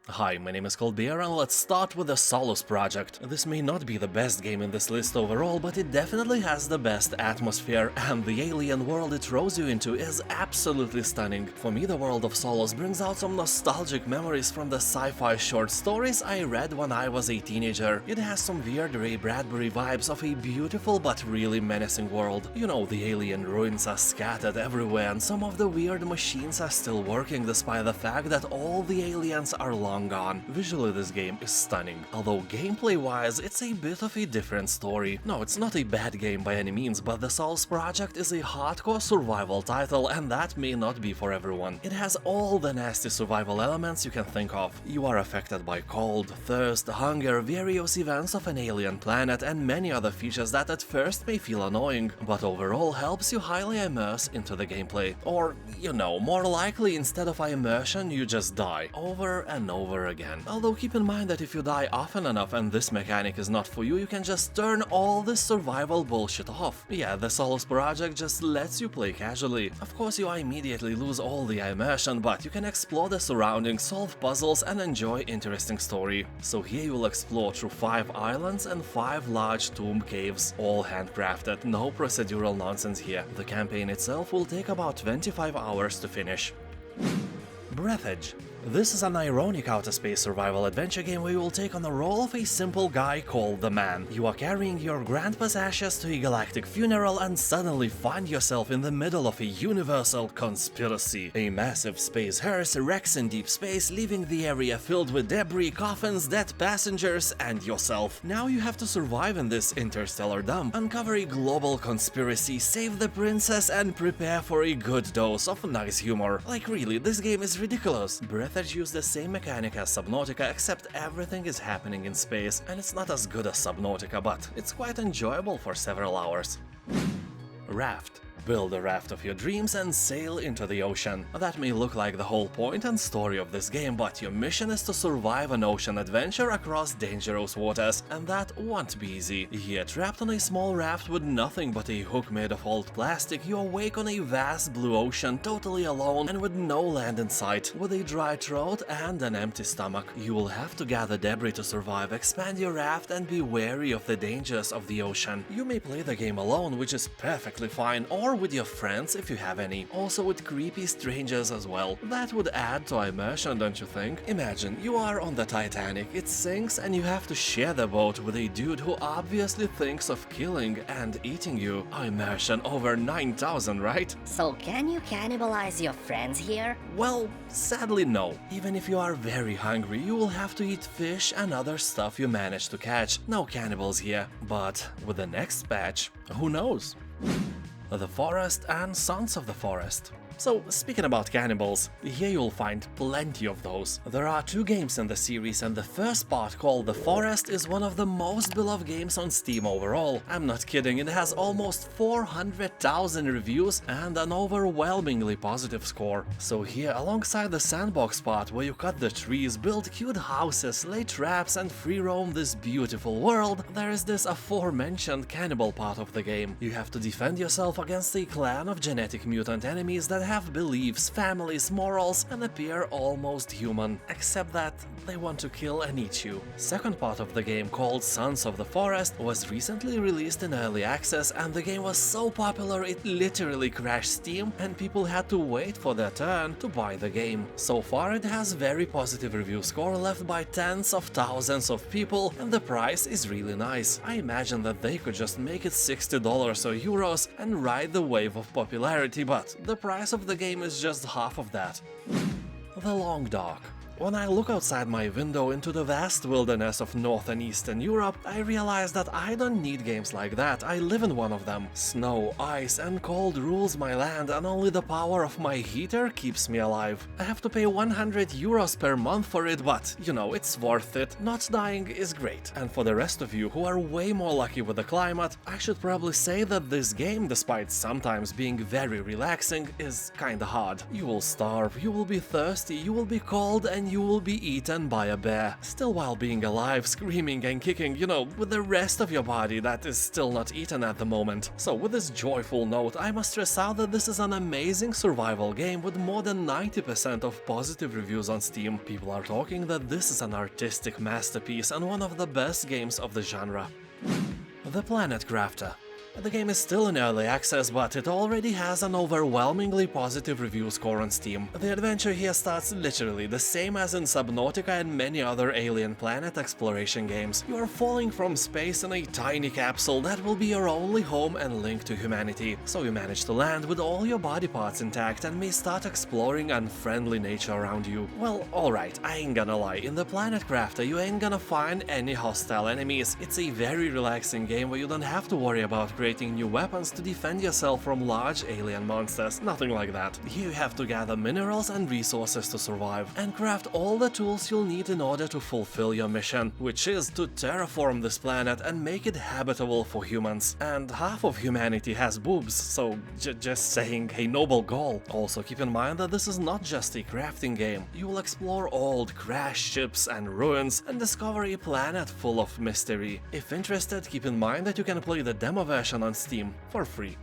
Hi, my name is Bear, and let's start with the Solus Project. This may not be the best game in this list overall, but it definitely has the best atmosphere, and the alien world it throws you into is absolutely stunning. For me, the world of Solus brings out some nostalgic memories from the sci-fi short stories I read when I was a teenager. It has some weird Ray Bradbury vibes of a beautiful but really menacing world. You know, the alien ruins are scattered everywhere, and some of the weird machines are still working despite the fact that all the aliens are long gone. Visually, this game is stunning, although gameplay-wise, it's a bit of a different story. No, it's not a bad game by any means, but the Solus Project is a hardcore survival title, and that may not be for everyone. It has all the nasty survival elements you can think of. You are affected by cold, thirst, hunger, various events of an alien planet, and many other features that at first may feel annoying, but overall helps you highly immerse into the gameplay. Or, you know, more likely instead of immersion, you just die over and over again. Although keep in mind that if you die often enough and this mechanic is not for you, you can just turn all this survival bullshit off. Yeah, the Solus Project just lets you play casually. Of course, you immediately lose all the immersion, but you can explore the surroundings, solve puzzles, and enjoy interesting story. So here you will explore through 5 islands and 5 large tomb caves, all handcrafted, no procedural nonsense here. The campaign itself will take about 25 hours to finish. Breathedge. This is an ironic outer space survival adventure game where you will take on the role of a simple guy called the Man. You are carrying your grandpa's ashes to a galactic funeral and suddenly find yourself in the middle of a universal conspiracy. A massive space hearse wrecks in deep space, leaving the area filled with debris, coffins, dead passengers, and yourself. Now you have to survive in this interstellar dump, uncover a global conspiracy, save the princess, and prepare for a good dose of nice humor. Like really, this game is ridiculous. Breathedge use the same mechanic as Subnautica, except everything is happening in space, and it's not as good as Subnautica, but it's quite enjoyable for several hours. Raft. Build a raft of your dreams and sail into the ocean. That may look like the whole point and story of this game, but your mission is to survive an ocean adventure across dangerous waters, and that won't be easy. Here, trapped on a small raft with nothing but a hook made of old plastic, you awake on a vast blue ocean, totally alone and with no land in sight. With a dry throat and an empty stomach, you will have to gather debris to survive, expand your raft, and be wary of the dangers of the ocean. You may play the game alone, which is perfectly fine, or with your friends if you have any. Also with creepy strangers as well. That would add to immersion, don't you think? Imagine, you are on the Titanic, it sinks, and you have to share the boat with a dude who obviously thinks of killing and eating you. Immersion over 9,000, right? So can you cannibalize your friends here? Well, sadly no. Even if you are very hungry, you will have to eat fish and other stuff you manage to catch. No cannibals here. But with the next patch, who knows? The Forest and Sons of the Forest. So, speaking about cannibals, here you'll find plenty of those. There are 2 games in the series, and the first part, called The Forest, is one of the most beloved games on Steam overall. I'm not kidding, it has almost 400,000 reviews and an overwhelmingly positive score. So here, alongside the sandbox part, where you cut the trees, build cute houses, lay traps, and free roam this beautiful world, there is this aforementioned cannibal part of the game. You have to defend yourself against a clan of genetic mutant enemies that have beliefs, families, morals, and appear almost human, except that they want to kill and eat you. Second part of the game, called Sons of the Forest, was recently released in early access, and the game was so popular it literally crashed Steam and people had to wait for their turn to buy the game. So far it has very positive review score left by tens of thousands of people, and the price is really nice. I imagine that they could just make it $60 or euros and ride the wave of popularity, but the price of the game is just half of that. The Long Dark. When I look outside my window into the vast wilderness of North and Eastern Europe, I realize that I don't need games like that, I live in one of them. Snow, ice and cold rules my land, and only the power of my heater keeps me alive. I have to pay 100 euros per month for it, but, you know, it's worth it. Not dying is great. And for the rest of you who are way more lucky with the climate, I should probably say that this game, despite sometimes being very relaxing, is kinda hard. You will starve, you will be thirsty, you will be cold, and and you will be eaten by a bear, still while being alive, screaming and kicking, with the rest of your body that is still not eaten at the moment. So with this joyful note, I must stress out that this is an amazing survival game with more than 90% of positive reviews on Steam. People are talking that this is an artistic masterpiece and one of the best games of the genre. The Planet Crafter. The game is still in early access, but it already has an overwhelmingly positive review score on Steam. The adventure here starts literally the same as in Subnautica and many other alien planet exploration games. You are falling from space in a tiny capsule that will be your only home and link to humanity. So you manage to land with all your body parts intact and may start exploring unfriendly nature around you. Well, alright, I ain't gonna lie, in the Planet Crafter you ain't gonna find any hostile enemies. It's a very relaxing game where you don't have to worry about creating new weapons to defend yourself from large alien monsters, nothing like that. Here you have to gather minerals and resources to survive, and craft all the tools you'll need in order to fulfill your mission, which is to terraform this planet and make it habitable for humans. And half of humanity has boobs, so just saying, a noble goal. Also keep in mind that this is not just a crafting game. You will explore old crashed ships and ruins and discover a planet full of mystery. If interested, keep in mind that you can play the demo version on Steam for free.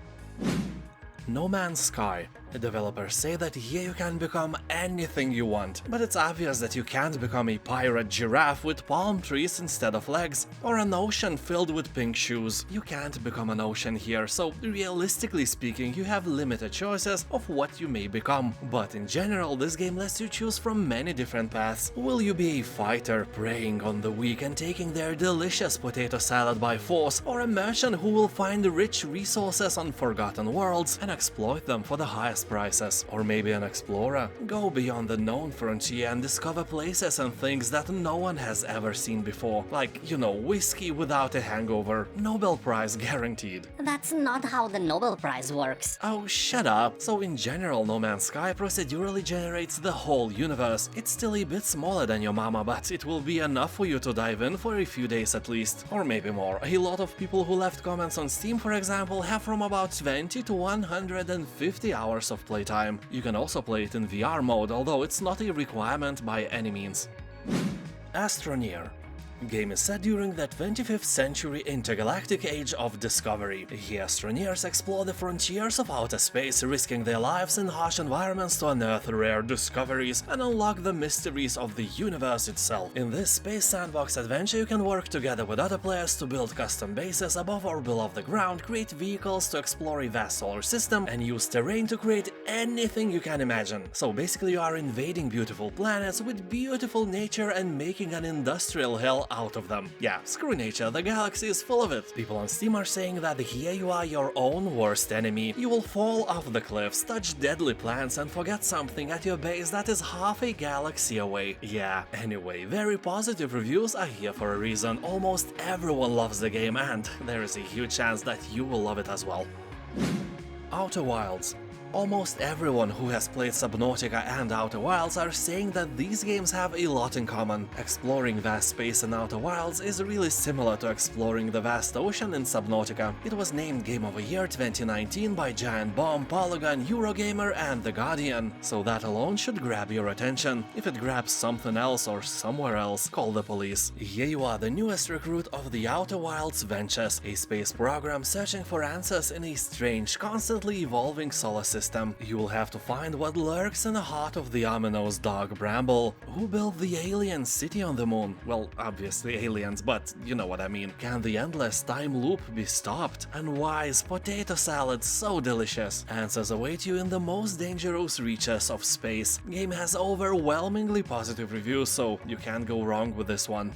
No Man's Sky. The developers say that here you can become anything you want, but it's obvious that you can't become a pirate giraffe with palm trees instead of legs, or an ocean filled with pink shoes. You can't become an ocean here, so realistically speaking, you have limited choices of what you may become. But in general, this game lets you choose from many different paths. Will you be a fighter preying on the weak and taking their delicious potato salad by force, or a merchant who will find rich resources on forgotten worlds and exploit them for the highest prices? Or maybe an explorer? Go beyond the known frontier and discover places and things that no one has ever seen before. Like, whiskey without a hangover. Nobel Prize guaranteed. That's not how the Nobel Prize works. Oh, shut up. So in general, No Man's Sky procedurally generates the whole universe. It's still a bit smaller than your mama, but it will be enough for you to dive in for a few days at least. Or maybe more. A lot of people who left comments on Steam, for example, have from about 20 to 150 hours of playtime. You can also play it in VR mode, although it's not a requirement by any means. Astroneer. Game is set during the 25th century intergalactic age of discovery. Here, astroneers explore the frontiers of outer space, risking their lives in harsh environments to unearth rare discoveries and unlock the mysteries of the universe itself. In this space sandbox adventure, you can work together with other players to build custom bases above or below the ground, create vehicles to explore a vast solar system, and use terrain to create anything you can imagine. So basically, you are invading beautiful planets with beautiful nature and making an industrial hell out of them. Yeah, screw nature, the galaxy is full of it. People on Steam are saying that here you are your own worst enemy. You will fall off the cliffs, touch deadly plants, and forget something at your base that is half a galaxy away. Yeah, anyway, very positive reviews are here for a reason. Almost everyone loves the game, and there is a huge chance that you will love it as well. Outer Wilds. Almost everyone who has played Subnautica and Outer Wilds are saying that these games have a lot in common. Exploring vast space in Outer Wilds is really similar to exploring the vast ocean in Subnautica. It was named Game of the Year 2019 by Giant Bomb, Polygon, Eurogamer and The Guardian, so that alone should grab your attention. If it grabs something else or somewhere else, call the police. Here you are the newest recruit of the Outer Wilds Ventures, a space program searching for answers in a strange, constantly evolving solar system. You will have to find what lurks in the heart of the ominous dog Bramble. Who built the alien city on the moon? Well, obviously aliens, but you know what I mean. Can the endless time loop be stopped? And why is potato salad so delicious? Answers await you in the most dangerous reaches of space. Game has overwhelmingly positive reviews, so you can't go wrong with this one.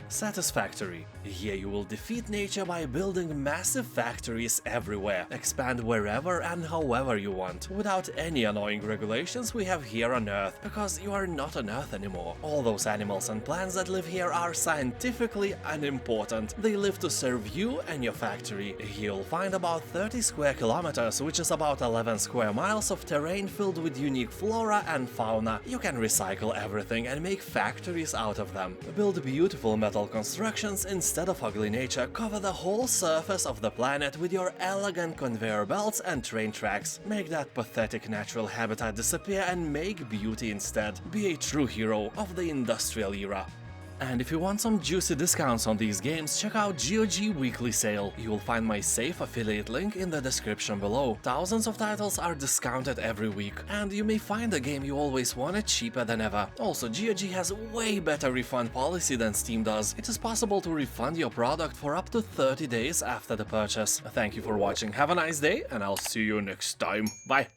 Satisfactory. Here you will defeat nature by building massive factories everywhere, expand wherever and however you want, without any annoying regulations we have here on Earth, because you are not on Earth anymore. All those animals and plants that live here are scientifically unimportant. They live to serve you and your factory. Here you'll find about 30 square kilometers, which is about 11 square miles of terrain filled with unique flora and fauna. You can recycle everything and make factories out of them. Build beautiful metal metal constructions instead of ugly nature, cover the whole surface of the planet with your elegant conveyor belts and train tracks. Make that pathetic natural habitat disappear and make beauty instead. Be a true hero of the industrial era. And if you want some juicy discounts on these games, check out GOG Weekly Sale. You will find my safe affiliate link in the description below. Thousands of titles are discounted every week, and you may find a game you always wanted cheaper than ever. Also, GOG has way better refund policy than Steam does. It is possible to refund your product for up to 30 days after the purchase. Thank you for watching, have a nice day, and I'll see you next time. Bye!